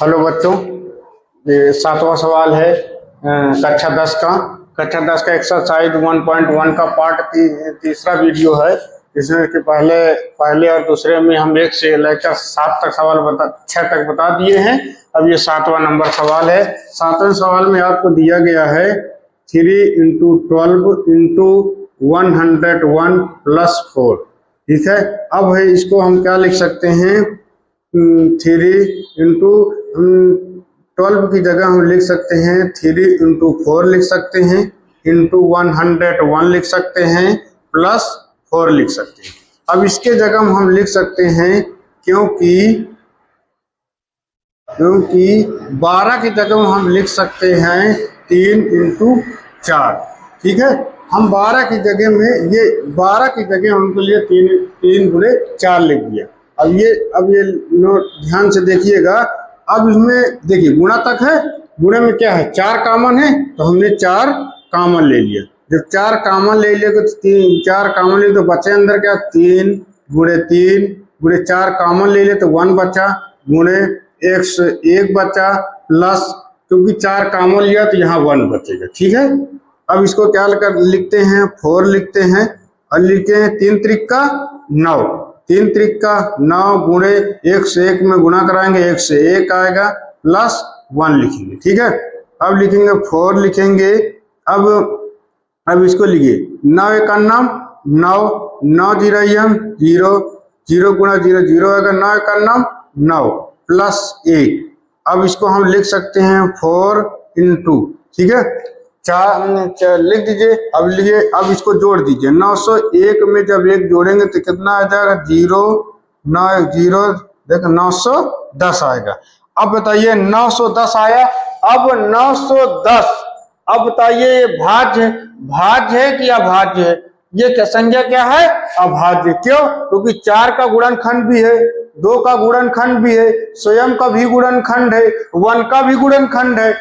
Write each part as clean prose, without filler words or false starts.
Hello बच्चों, ये 7वां सवाल है कक्षा 10 का। कक्षा 10 का एक्सरसाइज 1.1 का पार्ट तीसरा वीडियो है। इसमें कि पहले और दूसरे में हम 1 से लेकर 7 तक सवाल 6 तक बता दिए हैं। अब ये 7वां नंबर सवाल है। 7वें सवाल में आपको दिया गया है 3 × 12 × 101 + 4। ठीक है, अब है इसको हम क्या लिख सकते हैं, 3 × 12 की जगह हम लिख सकते हैं 3 × 4 लिख सकते हैं, इंटू 101 लिख सकते हैं, +4 लिख सकते हैं। अब इसके जगह हम लिख सकते हैं क्योंकि 12 की जगह हम लिख सकते हैं 3 × 4। ठीक है, हम 12 की जगह में ये 12 की जगह हमको लिए 3 × 4 लिख दिया। अब ये नोट ध्यान से देखिएगा। अब इसमें देखिए गुणा तक है, गुणे में क्या है 4 कॉमन है, तो हमने 4 कॉमन ले लिया। जब 4 कॉमन ले लिया तो 4 कॉमन ले तो बचे अंदर क्या 3 × 3 × 4 कॉमन ले लिया तो 1 बचा, गुणे 1 बचा, प्लस क्योंकि 4 कॉमन लिया तो यहाँ 1 बचेगा। ठीक है, अब इसको क्या लिखते हैं 4 लिखते हैं और लिखते हैं 3 × 3 = 9, 3 × 3 = 9 गुणे 1 से 1 में गुणा कराएंगे 1 से 1 आएगा, +1 लिखेंगे। ठीक है, अब लिखेंगे 4 लिखेंगे। अब इसको लिखिए 9 × 1 = 9, 9 0 0, 0 × 0 0 आएगा, 9 × 1 = 9 +1। अब इसको हम लिख सकते हैं 4 × ठीक है 4 लिख दीजिए। अब लिखिए, अब इसको जोड़ दीजिए 901 में जब 1 जोड़ेंगे तो कितना आ जाएगा 0 9 0, देखो 910 आएगा। अब बताइए 910 आया। अब 910, अब बताइए ये भाज्य है कि अभाज्य है? ये क्या संज्ञा क्या है? अभाज्य। क्यों? क्योंकि 4 का गुणनखंड भी है, 2 का गुणनखंड भी है, स्वयं का भी गुणनखंड है, 1 का भी गुणनखंड है।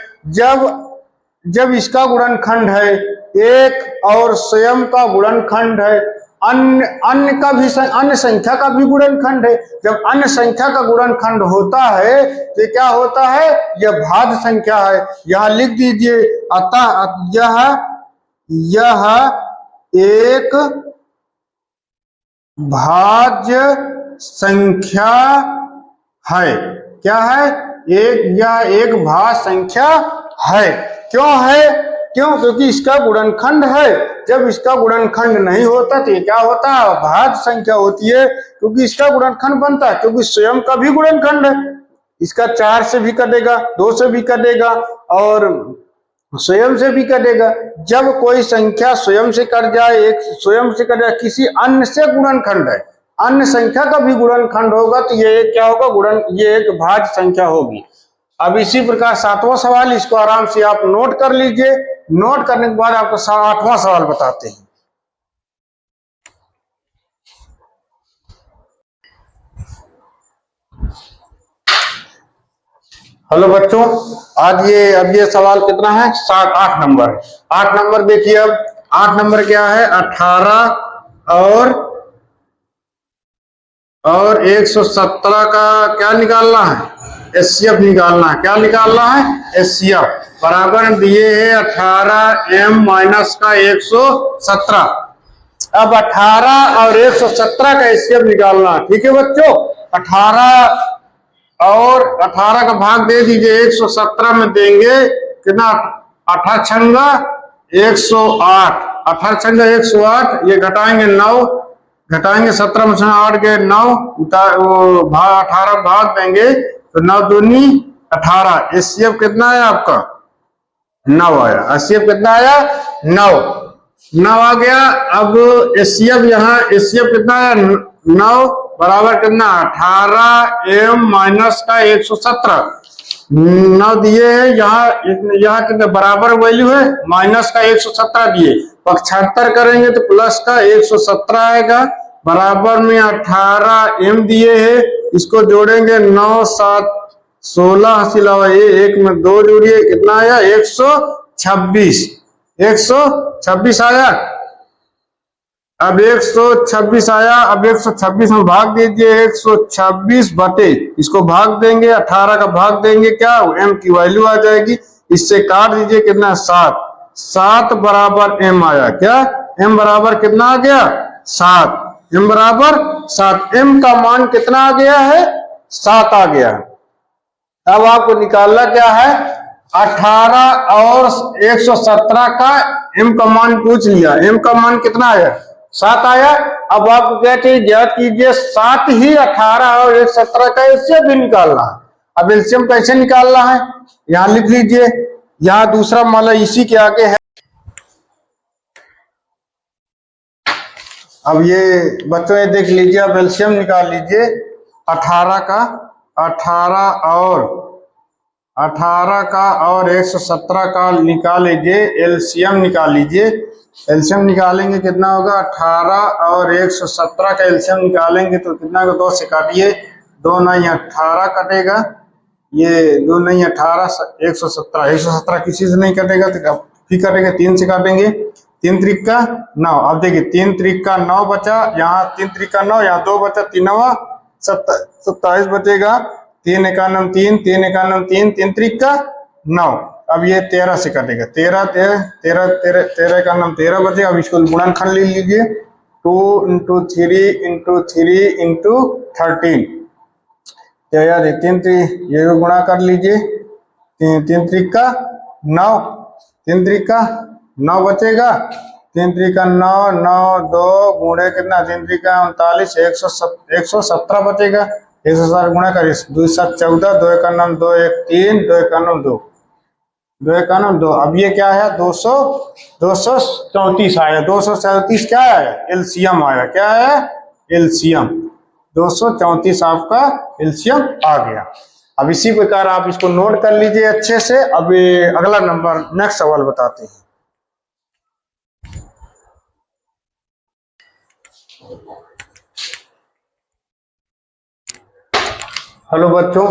जब इसका गुणनखंड है 1 और स्वयं का गुणनखंड है, अन्य संख्या का भी गुणनखंड है। जब अन्य संख्या का गुणनखंड होता है तो क्या होता है? यह भाज्य संख्या है। यह लिख दीजिए, अतः यह एक भाज्य संख्या है। क्या है? यह एक भाज्य संख्या है। क्यों है? क्योंकि इसका गुणनखंड है। जब इसका गुणनखंड नहीं होता तो ये क्या होता है? अभाज्य संख्या होती है, क्योंकि इसका गुणनखंड बनता है, क्योंकि स्वयं का भी गुणनखंड है। इसका 4 से भी कटेगा, 2 से भी कटेगा और स्वयं से भी कटेगा। जब कोई संख्या स्वयं से कट जाए, एक स्वयं से कट जाए, किसी अन्य से गुणनखंड है, अन्य संख्या का भी गुणनखंड होगा तो ये क्या होगा? ये एक भाज्य संख्या होगी। अब इसी प्रकार 7वां सवाल, इसको आराम से आप नोट कर लीजिए। नोट करने के बाद आपको 8वां सवाल बताते हैं। हेलो बच्चों, अब ये सवाल कितना है? 8 नंबर। 8 नंबर देखिए। अब 8 नंबर क्या है? 18 और 117 का क्या निकालना है? एचसीएफ निकालना है। क्या निकालना है? एचसीएफ। बराबर दिए है 18m - का 117। अब 18 और 117 का एचसीएफ निकालना है। ठीक है बच्चों, 18 और 18 का भाग दे दीजिए 117 में, देंगे कितना? 8 छंगा 108, 8 छंगा 108। ये घटाएंगे 9, घटाएंगे 17 में से 8 गए 9, 18 भाग देंगे तो 9 दूनी 18। एचसीएफ कितना है आपका? 9 आया। एचसीएफ कितना आया? 9 आ गया। अब एचसीएफ यहाँ एचसीएफ कितना आया? 9 बराबर कितना? 18m - का 117। 9 दिए है यहाँ कितने बराबर वैल्यू है? माइनस का 117 दिए, पक्षांतर करेंगे तो प्लस का 117 आएगा। बराबर में 18m दिए है, इसको जोड़ेंगे 9 7 16 हासिल हुआ, ये 1 में 2 जोड़िए, कितना आया? 126 आया। अब 126 आया, अब 126 में भाग दीजिए, 126 बटे इसको भाग देंगे, 18 का भाग देंगे, क्या m की वैल्यू आ जाएगी, इससे काट दीजिए, कितना 7, 7 बराबर m आया, क्या m बराबर कितना आ गया 7, m बराबर 7, m का मान कितना आ गया है 7 आ गया। अब आपको निकालना क्या है 18 और 117 का m का मान पूछ लिया, m का मान कितना आया 7 आया। अब आपको क्या चाहिए, ज्ञात कीजिए 7 ही 18 और 117 का एलसीएम भी निकालना है। अब एलसीएम कैसे निकालना है, यहां लिख लीजिए, यहां दूसरा माला इसी के आगे है। अब ये बच्चों ये देख लीजिए, अब एलसीएम निकाल लीजिए 18 का, 18 का और 117 का निकाल लीजिए, एलसीएम निकाल लीजिए। एलसीएम निकालेंगे कितना होगा 18 और 117 का एलसीएम निकालेंगे तो कितना को 2 से काटिए, 2 नहीं 18 कटेगा, ये 2 नहीं 18, 117 किसी से नहीं कटेगा तो फिर कटेगा 3 से काटेंगे, 3 त्रिक का 9। अब देखिए 3 त्रिक का 9 बचा, यहाँ 3 त्रिक का 9, यहाँ 2 बचा, 3 27 बचेगा, 3 एकानम 3, 3 एकानम 3, 3 त्रिक का 9। अब ये 13 से कटेगा, 13 एकानम 13 बचेगा। अब इसको गुणनखंड ले लीजिए, 2 × 3 × 3 × 13, तो यार 3 ये गुणा कर लीजिए, 3 त्रिक का 9, 3 त्रिक का 9 बचेगा, 3 त्रिक का 9, 9 2 गुणे कितना 3 त्रिक का 39, 117 बचेगा, 117 गुणा करिए, 2 7 14, 2 एकानम 2 1 3, 2 एकानम 2, 2 एकानम 2। अब ये क्या है 234 आया, 234 क्या आया एलसीएम आया, क्या है एलसीएम, 234 आपका एलसीएम आ गया। अब इसी प्रकार आप इसको नोट कर लीजिए अच्छे से। अब अगला नंबर नेक्स्ट सवाल बताते हैं। हेलो बच्चों,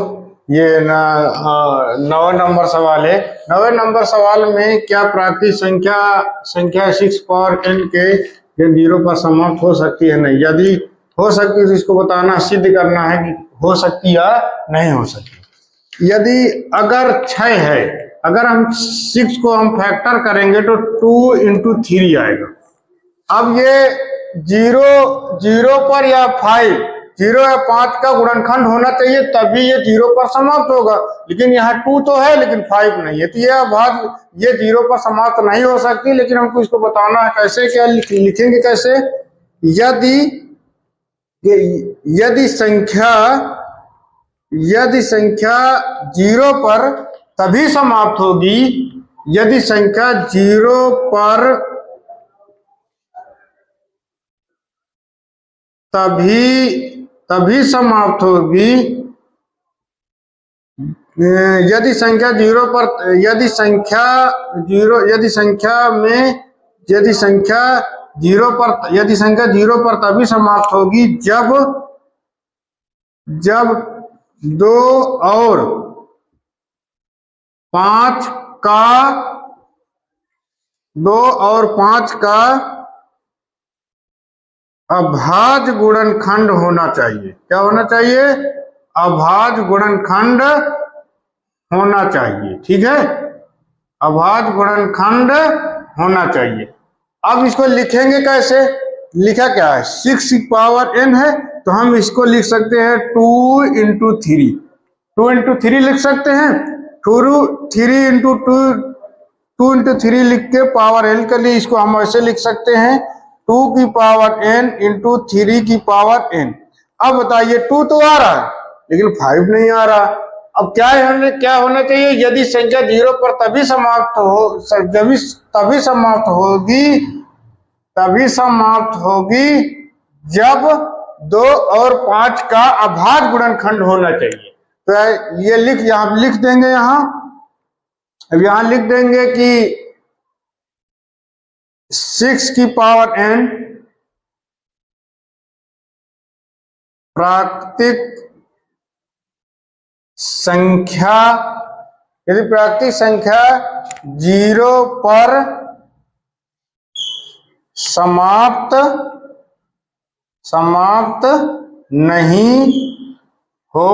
ये 9वें नंबर सवाल है। 9वें नंबर सवाल में क्या प्राकृतिक संख्या 6 पावर n के 0 पर समाप्त हो सकती है नहीं, यदि हो सकती है तो इसको बताना, सिद्ध करना है कि हो सकती या नहीं हो सकती। यदि अगर 6 है, अगर हम 6 को हम फैक्टर करेंगे तो 2 × 3 आएगा। अब ये 0 पर या 5, 0 या 5 का गुणनखंड होना चाहिए तभी ये 0 पर समाप्त होगा, लेकिन यहाँ 2 तो है लेकिन 5 नहीं है, तो यह भाग ये 0 पर समाप्त नहीं हो सकती। लेकिन हमको इसको बताना है कैसे, क्या लिखेंगे कैसे, यदि संख्या 0 पर तभी समाप्त होगी, यदि संख्या 0 पर तभी समाप्त होगी, यदि संख्या 0 पर, यदि संख्या 0 पर तभी समाप्त होगी जब 2 और 5 का अभाज्य गुणनखंड होना चाहिए। क्या होना चाहिए, अभाज्य गुणनखंड होना चाहिए, ठीक है, अभाज्य गुणनखंड होना चाहिए। अब इसको लिखेंगे कैसे, लिखा क्या है 6 की पावर n है तो हम इसको लिख सकते हैं 2 × 3, 2 × 3 लिख सकते हैं, 2 × 3 लिख के पावर n के लिए इसको हम ऐसे लिख सकते हैं 2 की पावर n × 3 की पावर n। अब बताइए 2 तो आ रहा है लेकिन 5 नहीं आ रहा। अब क्या होना चाहिए, यदि संख्या 0 पर तभी समाप्त होगी जब 2 और 5 का अभाज्य गुणनखंड होना चाहिए। तो ये यहाँ लिख देंगे, अब यहाँ लिख देंगे कि 6 की पावर n प्राकृतिक संख्या, यदि प्राकृतिक संख्या 0 पर समाप्त समाप्त नहीं हो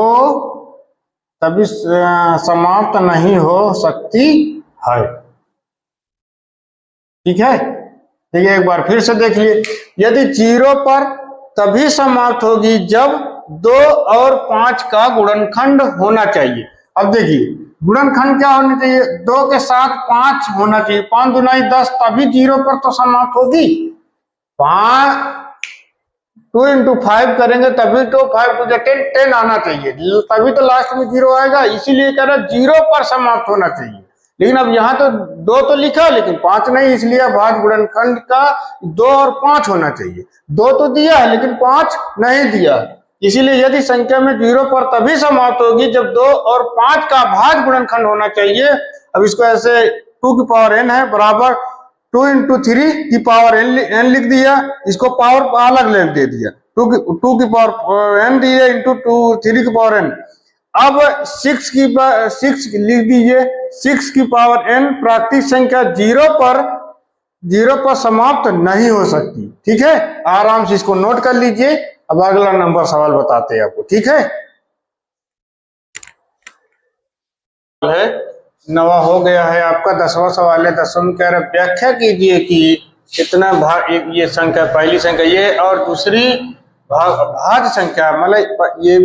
तभी समाप्त नहीं हो सकती है। ठीक है, देखिए एक बार फिर से देख लिए, यदि 0 पर तभी समाप्त होगी जब 2 और 5 का गुणनखंड होना चाहिए। अब देखिए गुणनखंड क्या होना चाहिए, 2 के साथ 5 होना चाहिए, 5 दूनी 10, तभी 0 पर तो समाप्त होगी। 2 into 5 करेंगे तभी तो 5 to 10 आना चाहिए, तभी तो लास्ट में 0 आएगा। इसीलिए कह रहा 0 पर समाप्त होना चाहिए। लेकिन अब यहाँ तो 2 तो लिखा लेकिन 5 नहीं, इसलिए अभाज्य गुणनखंड का 2 और 5 होना चाहिए। 2 तो दिया है लेकिन 5 नहीं दिया, इसीलिए यदि संख्या में 0 पर तभी समाप्त होगी जब 2 और 5 का अभाज्य गुणनखंड होना चाहिए। अब इसको ऐसे 2 की पावर n है बराबर 2 into 3 की पावर n लिख दिया, इसको पावर अलग ले दे दिया, 2 की पावर n दिए इंटू 3 की पावर n। अब 6 लिख दीजिए, 6 की पावर n प्राकृतिक संख्या 0 पर समाप्त नहीं हो सकती। ठीक है, आराम से इसको नोट कर लीजिए। अब अगला नंबर सवाल बताते हैं आपको। ठीक है, नवा हो गया है आपका 10वां सवाल है। 10वां कह रहा व्याख्या कीजिए कि कितना भाग ये संख्या, पहली संख्या ये और दूसरी भाज्य संख्या, मतलब ये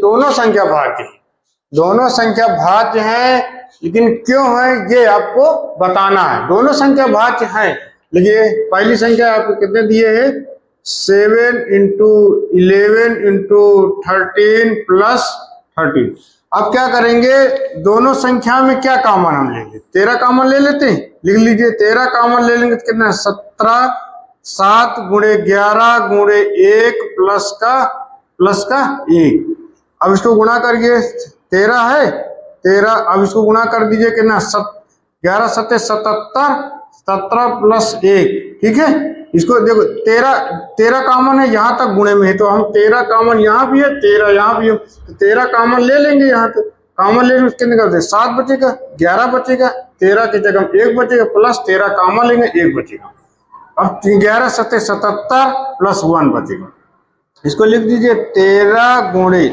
दोनों संख्या भाज्य है, दोनों संख्या भाज्य हैं। लेकिन क्यों है ये आपको बताना है। दोनों संख्या भाज्य हैं, लेकिन पहली संख्या आपको कितने दिए हैं, 7 into 11 into 13 plus 13। अब क्या करेंगे, दोनों संख्या में क्या कॉमन हम लेंगे, 13 कॉमन ले लेते हैं। लिख लीजिए 13 कॉमन ले लेंगे तो कितना, 17, 7 गुणे 11 गुणे 1 प्लस का 1। अब इसको गुणा करिए, 13 है 13, अब इसको गुणा कर दीजिए कितना, 11 7 77, 17 प्लस 1। ठीक है, इसको देखो 13 कॉमन है, यहाँ तक गुणे में है तो हम 13 कॉमन यहाँ भी है, 13 यहाँ भी है, तो 13 कॉमन ले लेंगे। यहाँ तो कॉमन लेने कितने करते, 7 बचेगा, 11 बचेगा, 13 की जगह 1 बचेगा, प्लस 13 कॉमन लेंगे 1 बचेगा। अब 11 7 77 प्लस 1 बचेगा। इसको लिख दीजिए 13 गुणे,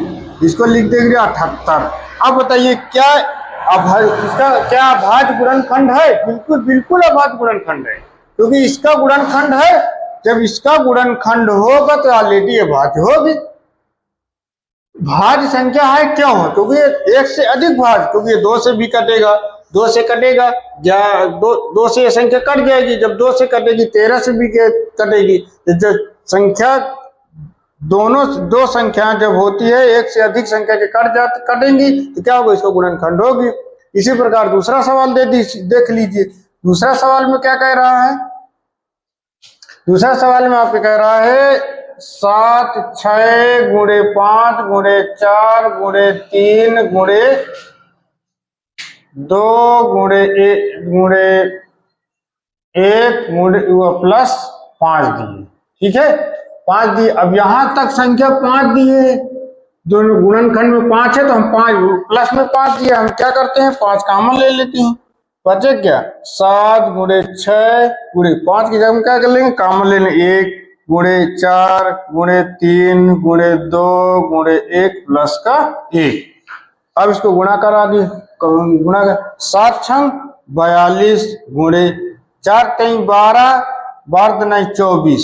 इसको लिख देंगे 78। अब बताइए क्या इसका क्या अभाज्य गुणनखंड है, बिल्कुल अभाज्य गुणनखंड है, क्योंकि इसका गुणनखंड है। जब इसका गुणनखंड होगा तो ऑलरेडी अभाज्य होगी। भाज्य संख्या है क्यों है, क्योंकि एक से अधिक भाज्य, क्योंकि 2 से भी कटेगा, 2 से कटेगा, 2 से संख्या कट जाएगी, जब 2 से कटेगी 13 से भी कटेगी। जब संख्या दो संख्या जब होती है, एक से अधिक संख्या के कटेंगी तो क्या होगा, इसको गुणनखंड होगी। इसी प्रकार दूसरा सवाल देख लीजिए। दूसरा सवाल में क्या कह रहा है, दूसरा सवाल में आपको कह रहा है 7 6 गुणे 5 गुणे 4 गुणे 3 गुणे 2 गुणे 1 गुणे प्लस 5 दिए। ठीक है, 5 दिए। अब यहां तक संख्या 5 दिए, दोनों गुणनखंड में 5 है तो हम 5 प्लस में 5 दिए, हम क्या करते हैं 5 कॉमन ले लेते हैं, बचे क्या 7 गुणे 6 गुणे 5 की जगह हम क्या कर लेंगे, कॉमन ले लेंगे 1 गुणे 4 गुणे 3 गुणे 2 गुणे 1 प्लस का 1। अब इसको गुणा करा दिए, गुणा कर 7 छंग 42 गुणे 4 3 12 12 दूनी 24,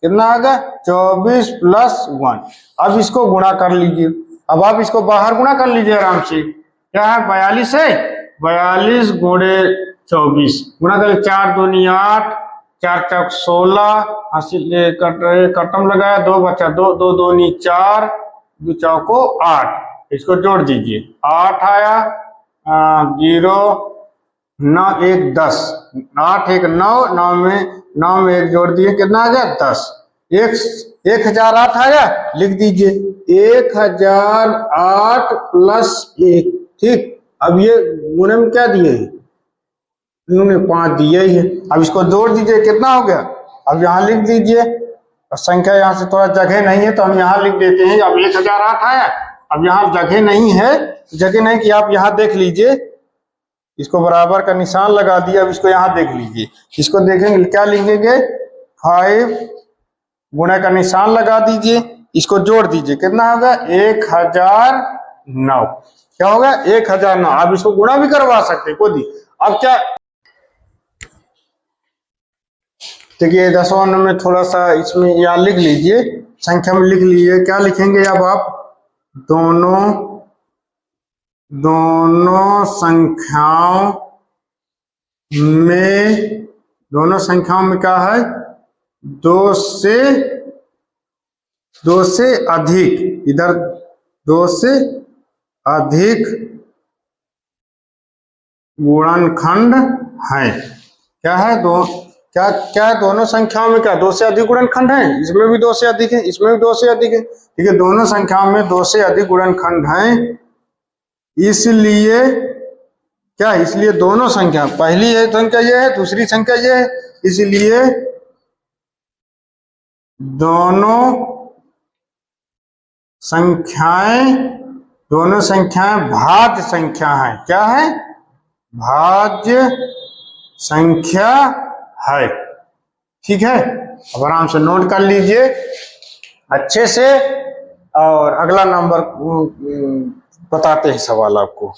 कितना आ गया 24 प्लस 1। अब इसको गुणा कर लीजिए। अब आप इसको बाहर गुणा कर लीजिए आराम से, क्या है 42 है, 42 गुणे 24 गुणा कर 4 दूनी 8 4 चौक 16, कटम लगाया 2 बचा 2 2 दूनी 4 2 चौको 8, इसको जोड़ दीजिए 8 आया 0 9 1 10, 8 1 9 9 में 1 जोड़ दिए, कितना आ गया 10। 1008 आया, लिख दीजिए 1008 प्लस 1। ठीक, अब ये गुणे में क्या दिए, इन्होंने 5 दिए ही है। अब इसको जोड़ दीजिए, कितना हो गया, अब यहाँ लिख दीजिए। संख्या यहाँ से थोड़ा जगह नहीं है तो हम यहाँ लिख देते हैं। अब 1008 आया, अब यहाँ जगह नहीं है, जगह नहीं कि आप यहाँ देख लीजिए, इसको बराबर का निशान लगा दिया। अब इसको यहाँ देख लीजिए, इसको देखेंगे क्या लिखेंगे 5 गुणा का निशान लगा दीजिए, इसको जोड़ दीजिए, कितना होगा 1009। क्या होगा 1009। आप इसको गुणा भी करवा सकते हैं कोई। अब क्या देखिए 10वां नंबर थोड़ा सा इसमें यहाँ लिख लीजिए, संख्या में लिख लीजिए। क्या लिखेंगे अब आप, दोनों संख्याओं में क्या है, दो से अधिक, इधर 2 से अधिक गुणनखंड है। क्या है क्या दोनों संख्याओं में क्या 2 से अधिक गुणनखंड है, इसमें भी 2 से अधिक है, इसमें भी 2 से अधिक है। ठीक है, दोनों संख्याओं में 2 से अधिक गुणनखंड हैं, इसलिए क्या, इसलिए दोनों संख्या, पहली है संख्या ये है, दूसरी संख्या ये है, इसलिए दोनों संख्याएं भाज्य संख्या हैं। क्या है, भाज्य संख्या है। ठीक है, अब आराम से नोट कर लीजिए अच्छे से, और अगला नंबर बताते हैं सवाल आपको।